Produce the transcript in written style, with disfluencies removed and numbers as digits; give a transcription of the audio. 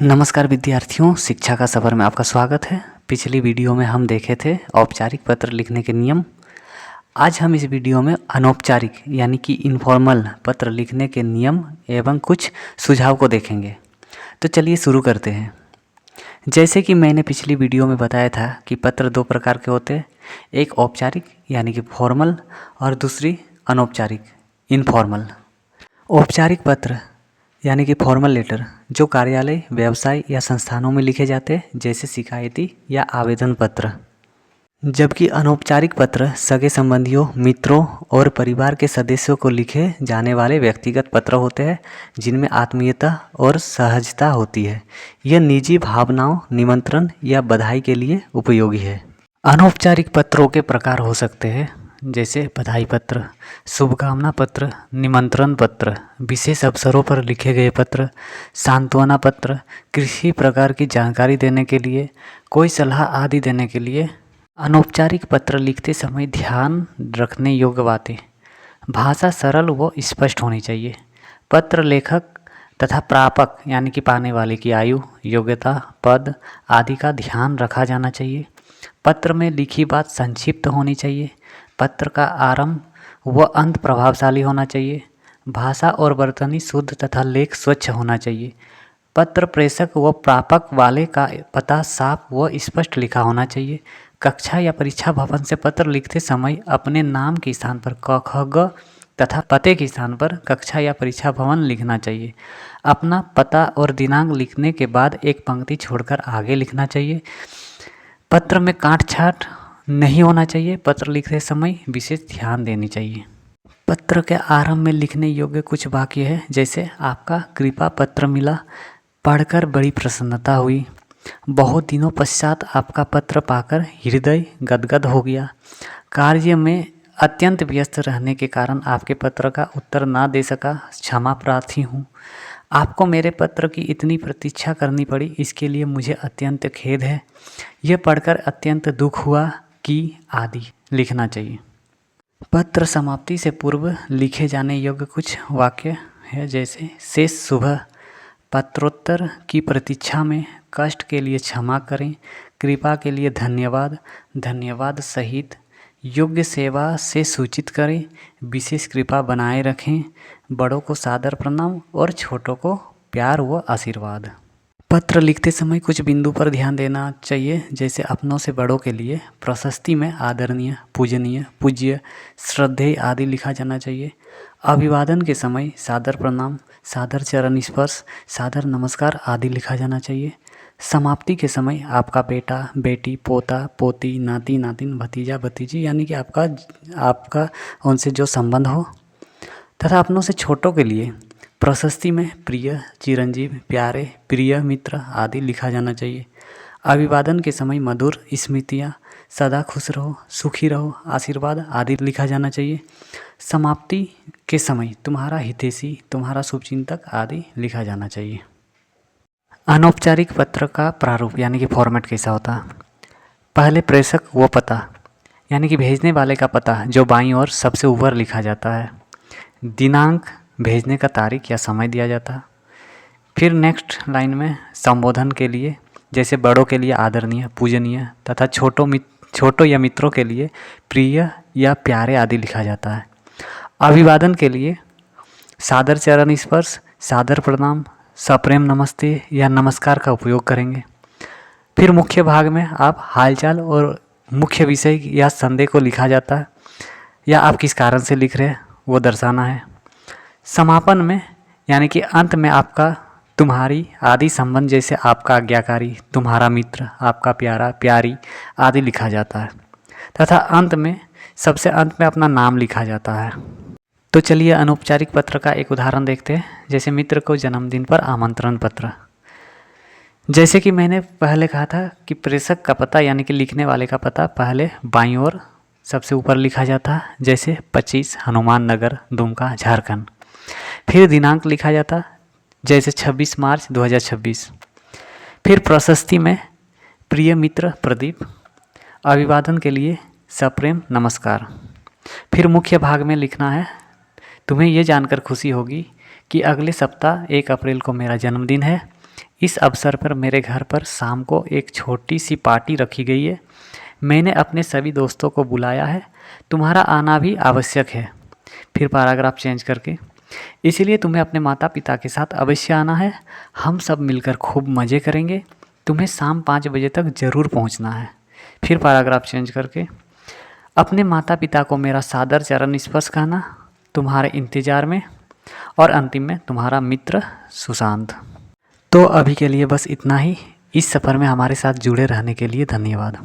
नमस्कार विद्यार्थियों, शिक्षा का सफ़र में आपका स्वागत है। पिछली वीडियो में हम देखे थे औपचारिक पत्र लिखने के नियम। आज हम इस वीडियो में अनौपचारिक यानी कि इनफॉर्मल पत्र लिखने के नियम एवं कुछ सुझाव को देखेंगे। तो चलिए शुरू करते हैं। जैसे कि मैंने पिछली वीडियो में बताया था कि पत्र दो प्रकार के होते हैं, एक औपचारिक यानी कि फॉर्मल और दूसरी अनौपचारिक इनफॉर्मल। औपचारिक पत्र यानी कि फॉर्मल लेटर जो कार्यालय, व्यवसाय या संस्थानों में लिखे जाते हैं, जैसे शिकायती या आवेदन पत्र। जबकि अनौपचारिक पत्र सगे संबंधियों, मित्रों और परिवार के सदस्यों को लिखे जाने वाले व्यक्तिगत पत्र होते हैं, जिनमें आत्मीयता और सहजता होती है। यह निजी भावनाओं, निमंत्रण या बधाई के लिए उपयोगी है। अनौपचारिक पत्रों के प्रकार हो सकते हैं, जैसे बधाई पत्र, शुभकामना पत्र, निमंत्रण पत्र, विशेष अवसरों पर लिखे गए पत्र, सांत्वना पत्र, किसी प्रकार की जानकारी देने के लिए, कोई सलाह आदि देने के लिए। अनौपचारिक पत्र लिखते समय ध्यान रखने योग्य बातें: भाषा सरल व स्पष्ट होनी चाहिए। पत्र लेखक तथा प्रापक यानी कि पाने वाले की आयु, योग्यता, पद आदि का ध्यान रखा जाना चाहिए। पत्र में लिखी बात संक्षिप्त होनी चाहिए। पत्र का आरंभ व अंत प्रभावशाली होना चाहिए। भाषा और वर्तनी शुद्ध तथा लेख स्वच्छ होना चाहिए। पत्र प्रेषक व प्रापक वाले का पता साफ व स्पष्ट लिखा होना चाहिए। कक्षा या परीक्षा भवन से पत्र लिखते समय अपने नाम के स्थान पर क, ख, ग तथा पते के स्थान पर कक्षा या परीक्षा भवन लिखना चाहिए। अपना पता और दिनांक लिखने के बाद एक पंक्ति छोड़कर आगे लिखना चाहिए। पत्र में काट छाट नहीं होना चाहिए। पत्र लिखते समय विशेष ध्यान देनी चाहिए। पत्र के आरंभ में लिखने योग्य कुछ वाक्य है, जैसे आपका कृपा पत्र मिला, पढ़कर बड़ी प्रसन्नता हुई, बहुत दिनों पश्चात आपका पत्र पाकर हृदय गदगद हो गया, कार्य में अत्यंत व्यस्त रहने के कारण आपके पत्र का उत्तर ना दे सका, क्षमा प्रार्थी हूँ, आपको मेरे पत्र की इतनी प्रतीक्षा करनी पड़ी, इसके लिए मुझे अत्यंत खेद है, यह पढ़कर अत्यंत दुख हुआ कि आदि लिखना चाहिए। पत्र समाप्ति से पूर्व लिखे जाने योग्य कुछ वाक्य है, जैसे शेष सुबह, पत्रोत्तर की प्रतीक्षा में, कष्ट के लिए क्षमा करें, कृपा के लिए धन्यवाद, धन्यवाद सहित, योग्य सेवा से सूचित करें, विशेष कृपा बनाए रखें, बड़ों को सादर प्रणाम और छोटों को प्यार व आशीर्वाद। पत्र लिखते समय कुछ बिंदु पर ध्यान देना चाहिए, जैसे अपनों से बड़ों के लिए प्रशस्ति में आदरणीय, पूजनीय, पूज्य, श्रद्धेय आदि लिखा जाना चाहिए। अभिवादन के समय सादर प्रणाम, सादर चरण स्पर्श, सादर नमस्कार आदि लिखा जाना चाहिए। समाप्ति के समय आपका बेटा, बेटी, पोता, पोती, नाती, नातिन, भतीजा, भतीजी यानी कि आपका उनसे जो संबंध हो, तथा अपनों से छोटों के लिए प्रशस्ति में प्रिय, चिरंजीव, प्यारे, प्रिय मित्र आदि लिखा जाना चाहिए। अभिवादन के समय मधुर स्मृतियाँ, सदा खुश रहो, सुखी रहो, आशीर्वाद आदि लिखा जाना चाहिए। समाप्ति के समय तुम्हारा हितैषी, तुम्हारा शुभचिंतक आदि लिखा जाना चाहिए। अनौपचारिक पत्र का प्रारूप यानी कि फॉर्मेट कैसा होता है? पहले प्रेषक व पता यानी कि भेजने वाले का पता जो बाईं ओर सबसे ऊपर लिखा जाता है। दिनांक, भेजने का तारीख या समय दिया जाता है। फिर नेक्स्ट लाइन में संबोधन के लिए, जैसे बड़ों के लिए आदरणीय, पूजनीय तथा छोटों या मित्रों के लिए प्रिय या प्यारे आदि लिखा जाता है। अभिवादन के लिए सादर चरण स्पर्श, सादर प्रणाम, सप्रेम नमस्ते या नमस्कार का उपयोग करेंगे। फिर मुख्य भाग में आप हालचाल और मुख्य विषय या संदेह को लिखा जाता है, या आप किस कारण से लिख रहे हैं वो दर्शाना है। समापन में यानी कि अंत में आपका, तुम्हारी आदि संबंध, जैसे आपका आज्ञाकारी, तुम्हारा मित्र, आपका प्यारा, प्यारी आदि लिखा जाता है, तथा अंत में, सबसे अंत में अपना नाम लिखा जाता है। तो चलिए अनौपचारिक पत्र का एक उदाहरण देखते हैं, जैसे मित्र को जन्मदिन पर आमंत्रण पत्र। जैसे कि मैंने पहले कहा था कि प्रेषक का पता यानी कि लिखने वाले का पता पहले बाईं ओर सबसे ऊपर लिखा जाता है, जैसे 25 हनुमान नगर, दुमका, झारखंड। फिर दिनांक लिखा जाता, जैसे 26 मार्च 2026। फिर प्रशस्ति में प्रिय मित्र प्रदीप, अभिवादन के लिए सप्रेम नमस्कार। फिर मुख्य भाग में लिखना है, तुम्हें ये जानकर खुशी होगी कि अगले सप्ताह 1 अप्रैल को मेरा जन्मदिन है, इस अवसर पर मेरे घर पर शाम को एक छोटी सी पार्टी रखी गई है। मैंने अपने सभी दोस्तों को बुलाया है, तुम्हारा आना भी आवश्यक है। फिर पैराग्राफ चेंज करके, इसलिए तुम्हें अपने माता पिता के साथ अवश्य आना है। हम सब मिलकर खूब मज़े करेंगे। तुम्हें शाम 5 बजे तक ज़रूर पहुंचना है। फिर पैराग्राफ चेंज करके, अपने माता पिता को मेरा सादर चरण स्पर्श कहना, तुम्हारे इंतज़ार में। और अंतिम में तुम्हारा मित्र सुशांत। तो अभी के लिए बस इतना ही। इस सफ़र में हमारे साथ जुड़े रहने के लिए धन्यवाद।